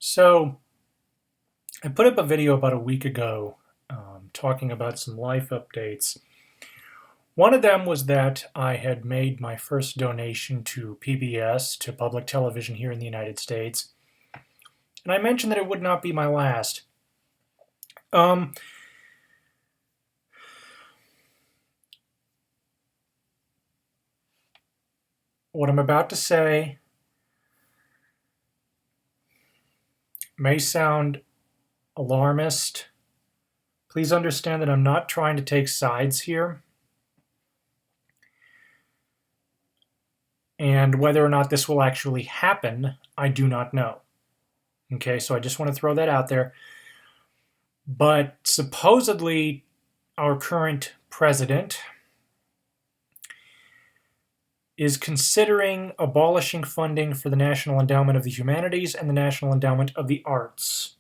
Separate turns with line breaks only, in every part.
So, I put up a video about a week ago talking about some life updates. One of them was that I had made my first donation to PBS, to public television here in the United States. And I mentioned that it would not be my last. Um, what I'm about to say may sound alarmist. Please understand that I'm not trying to take sides here. And whether or not this will actually happen, I do not know. Okay, so I just want to throw that out there. But supposedly, our current president is considering abolishing funding for the National Endowment of the Humanities and the National Endowment of the Arts.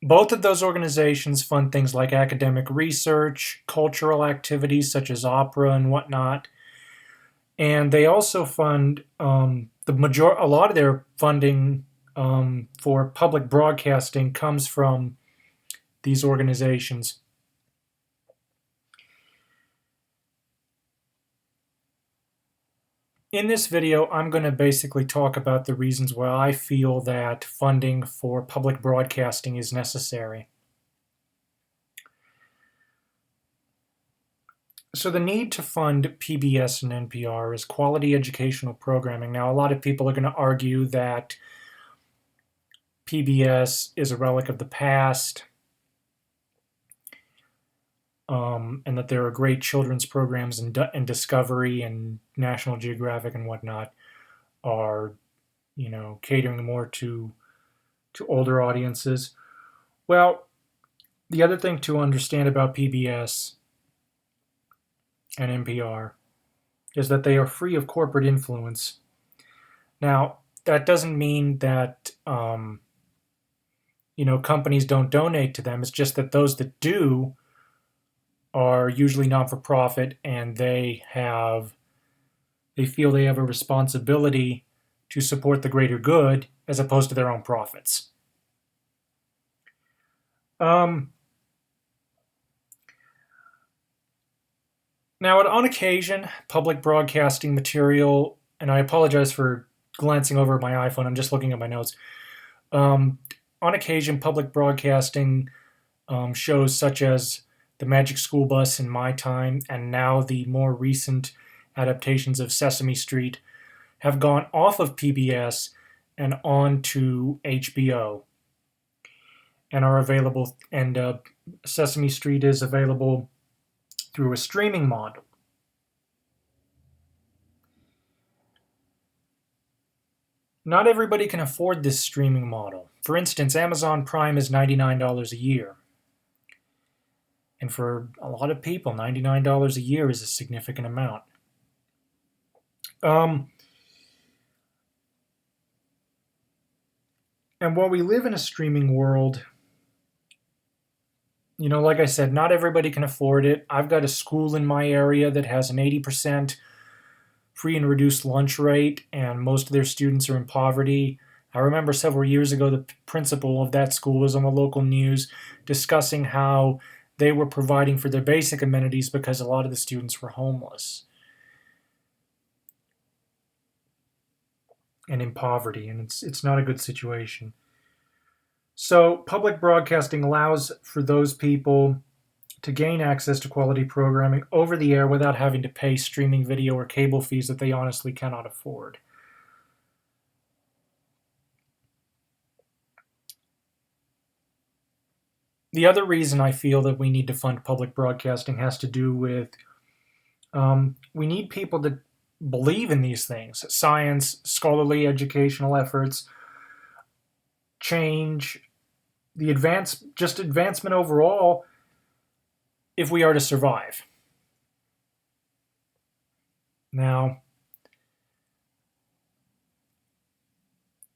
Both of those organizations fund things like academic research, cultural activities such as opera and whatnot, and they also fund a lot of their funding for public broadcasting comes from these organizations. In this video, I'm going to basically talk about the reasons why I feel that funding for public broadcasting is necessary. So the need to fund PBS and NPR is quality educational programming. Now, a lot of people are going to argue that PBS is a relic of the past, and that there are great children's programs, and Discovery and National Geographic and whatnot are, catering more to older audiences. Well, the other thing to understand about PBS and NPR is that they are free of corporate influence. Now, that doesn't mean that companies don't donate to them. It's just that those that do are usually not-for-profit, and they feel they have a responsibility to support the greater good as opposed to their own profits. Now, on occasion, public broadcasting material, and I apologize for glancing over at my iPhone, I'm just looking at my notes. On occasion, public broadcasting shows such as The Magic School Bus in my time, and now the more recent adaptations of Sesame Street, have gone off of PBS and on to HBO, and are available. And Sesame Street is available through a streaming model. Not everybody can afford this streaming model. For instance, Amazon Prime is $99 a year. And for a lot of people, $99 a year is a significant amount. And while we live in a streaming world, like I said, not everybody can afford it. I've got a school in my area that has an 80% free and reduced lunch rate, and most of their students are in poverty. I remember several years ago, the principal of that school was on the local news discussing how they were providing for their basic amenities because a lot of the students were homeless and in poverty, and it's not a good situation. So public broadcasting allows for those people to gain access to quality programming over the air without having to pay streaming video or cable fees that they honestly cannot afford. The other reason I feel that we need to fund public broadcasting has to do with we need people to believe in these things: science, scholarly educational efforts, change, advancement overall, if we are to survive. Now,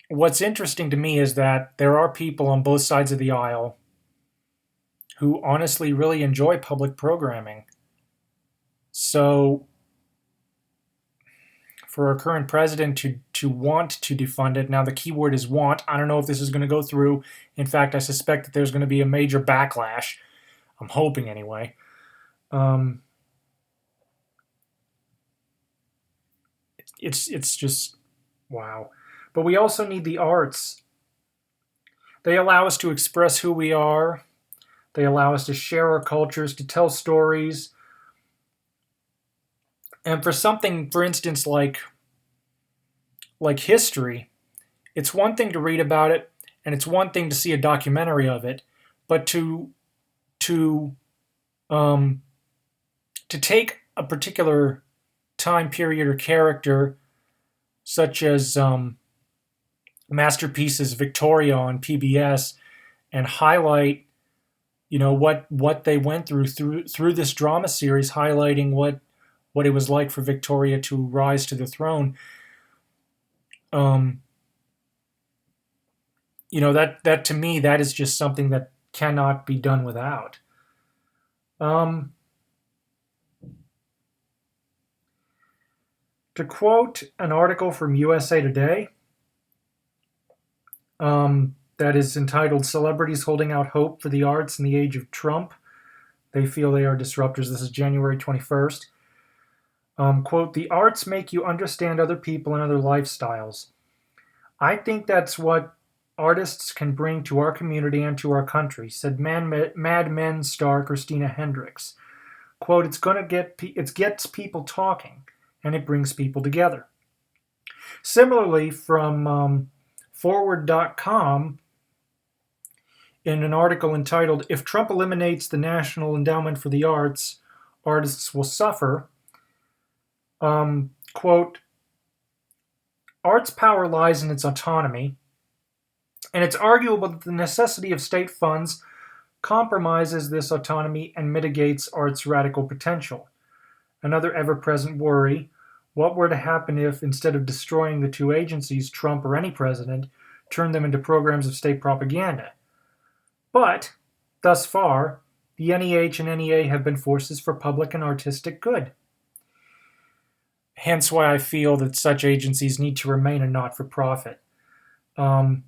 what's interesting to me is that there are people on both sides of the aisle who honestly really enjoy public programming. So for our current president to want to defund it. Now, the key word is want. I don't know if this is going to go through. In fact, I suspect that there's going to be a major backlash. I'm hoping anyway. It's just wow. But we also need the arts. They allow us to express who we are. They allow us to share our cultures, to tell stories. And for something, for instance, like history, it's one thing to read about it, and it's one thing to see a documentary of it, but to take a particular time period or character, such as Masterpieces Victoria on PBS, and highlight, what they went through this drama series, highlighting what it was like for Victoria to rise to the throne. That to me, that is just something that cannot be done without. To quote an article from USA Today, that is entitled "Celebrities Holding Out Hope for the Arts in the Age of Trump. They feel they are disruptors." This is January 21st. Quote, "The arts make you understand other people and other lifestyles. I think that's what artists can bring to our community and to our country," said Mad Men star Christina Hendricks. Quote, it gets people talking, and it brings people together." Similarly, from Forward.com, in an article entitled "If Trump Eliminates the National Endowment for the Arts, Artists Will Suffer," quote, "Art's power lies in its autonomy, and it's arguable that the necessity of state funds compromises this autonomy and mitigates art's radical potential. Another ever-present worry, what were to happen if, instead of destroying the two agencies, Trump or any president turned them into programs of state propaganda? But, thus far, the NEH and NEA have been forces for public and artistic good. Hence why I feel that such agencies need to remain a not-for-profit. And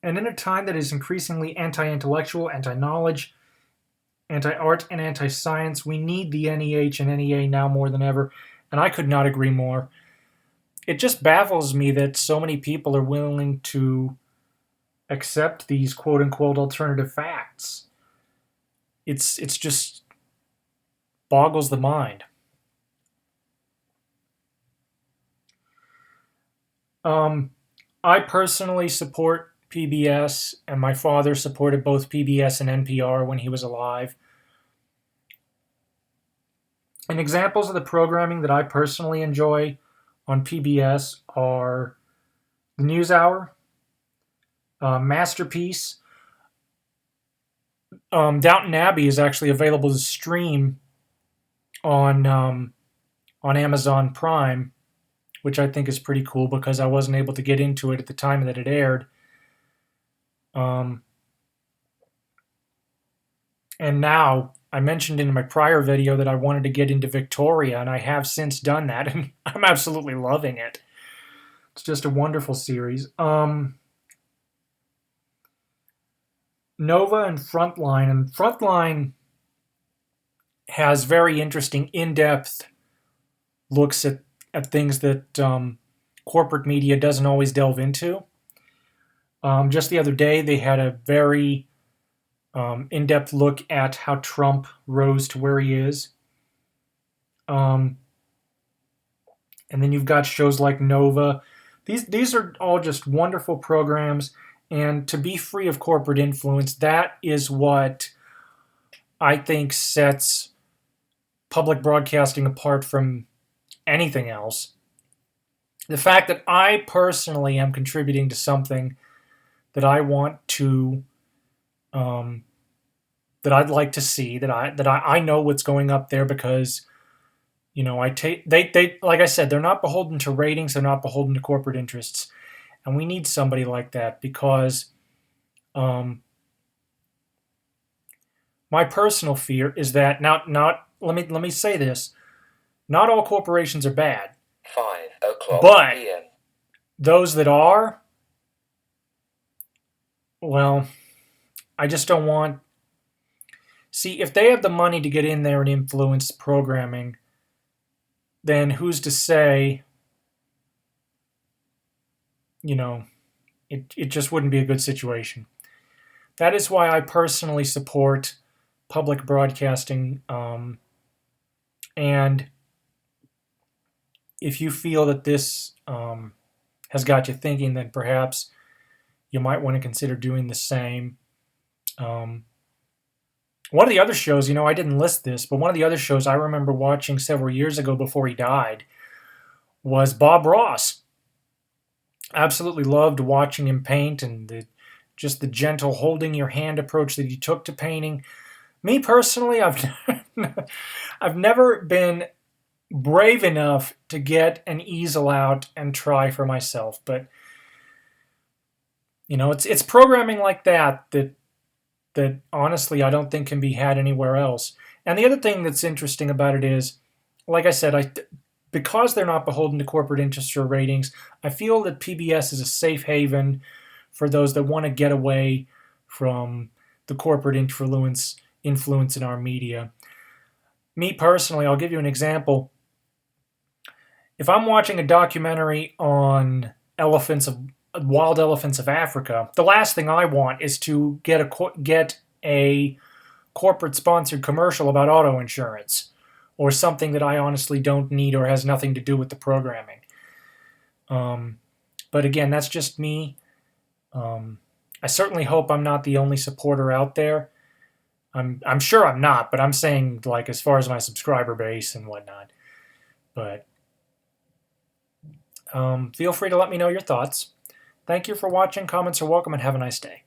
in a time that is increasingly anti-intellectual, anti-knowledge, anti-art, and anti-science, we need the NEH and NEA now more than ever, and I could not agree more. It just baffles me that so many people are willing to accept these quote-unquote alternative facts. It's just boggles the mind. I personally support PBS, and my father supported both PBS and NPR when he was alive. And examples of the programming that I personally enjoy on PBS are the NewsHour, Masterpiece. Downton Abbey is actually available to stream on Amazon Prime, which I think is pretty cool because I wasn't able to get into it at the time that it aired. And now, I mentioned in my prior video that I wanted to get into Victoria, and I have since done that, and I'm absolutely loving it. It's just a wonderful series. Nova and Frontline has very interesting, in-depth looks at things that corporate media doesn't always delve into. Just the other day, they had a very in-depth look at how Trump rose to where he is. And then you've got shows like Nova. These are all just wonderful programs, and to be free of corporate influence, that is what I think sets public broadcasting apart from anything else. The fact that I personally am contributing to something that I want to, that I'd like to see, that I know what's going up there because, they like I said, they're not beholden to ratings, they're not beholden to corporate interests, and we need somebody like that because, my personal fear is that let me say this. Not all corporations are bad.
5:00
But
p.m.
those that are, well, I just don't want... See, if they have the money to get in there and influence programming, then who's to say, it just wouldn't be a good situation. That is why I personally support public broadcasting. And if you feel that this has got you thinking, then perhaps you might want to consider doing the same. One of the other shows, I didn't list this, but one of the other shows I remember watching several years ago before he died was Bob Ross. Absolutely loved watching him paint and just the gentle holding your hand approach that he took to painting. Me personally, I've never been brave enough to get an easel out and try for myself, but it's programming like that honestly I don't think can be had anywhere else. And the other thing that's interesting about it is, like I said, because they're not beholden to corporate interests or ratings, I feel that PBS is a safe haven for those that want to get away from the corporate influence in our media. Me personally, I'll give you an example. If I'm watching a documentary on wild elephants of Africa, the last thing I want is to get a corporate-sponsored commercial about auto insurance or something that I honestly don't need or has nothing to do with the programming. But again, that's just me. I certainly hope I'm not the only supporter out there. I'm sure I'm not, but I'm saying, like, as far as my subscriber base and whatnot. But feel free to let me know your thoughts. Thank you for watching. Comments are welcome, and have a nice day.